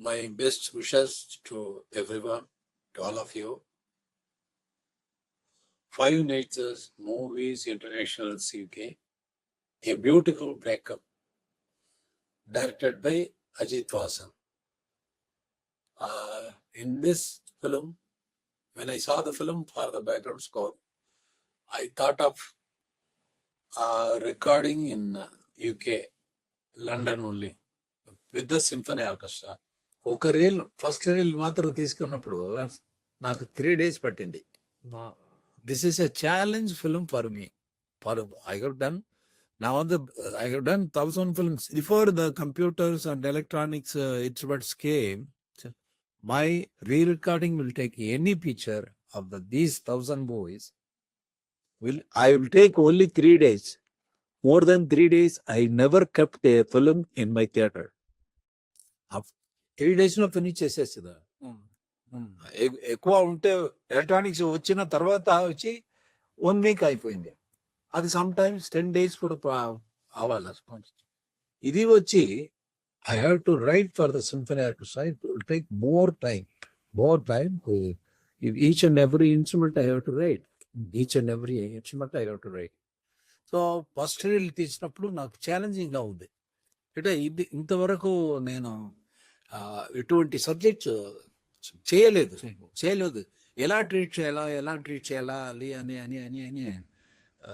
My best wishes to everyone, to all of you. Five Natures Movies International UK, a beautiful breakup, directed by Ajit Vasan. In this film, when I saw the film for the background score, I thought of recording in UK, London only, with the symphony orchestra. ఒక reel first reel మాత్రం తీసుకున్నప్పుడు నాకు 3 days పట్టింది. This is a challenge film for me. For I have done now I have done 1,000 films before the computers and electronics instruments came. My re-recording will take any picture of these 1,000 movies. I will take only 3 days. More than 3 days, I never kept a film in my theater. 3 days లో finish చేసేస్తుందా? ఎక్కువ ఉంటే electronics వచ్చిన తర్వాత వచ్చి 1 week అయిపోయింది. అది some times 10 days కూడా అవ్వాలి. ఇది వచ్చి I have to right for the symphony orchestra. It will take more time. Each and every instrument I have to right. So first reel తీసినప్పుడు నాకు ఛాలెంజింగ్గా ఉంది. అంటే ఇది ఇంతవరకు నేను ఇటువంటి సబ్జెక్ట్స్ చేయలేదు. ఎలా ట్రీట్ చేయాలి అని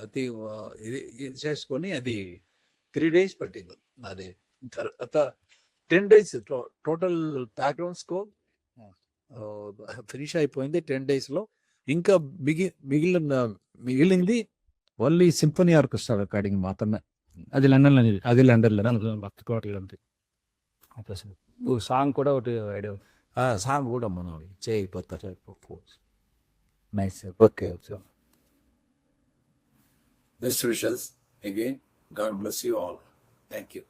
అది ఇది చేసుకొని అది 3 days పట్టింది. అది తర్వాత 10 days total background score finish అయిపోయింది 10 daysలో. ఇంకా మిగిలింది ఓన్లీ సింఫనీ ఆర్కెస్ట్రా రికార్డింగ్ మాత్రమే. అది లండన్లో భక్తి కోటలు అంతే. సాంగ్ కూడా ఒకటి సాంగ్ కూడా మనం చేయకపోతారు. Nice. Okay. Best wishes again. God bless you all. Thank you.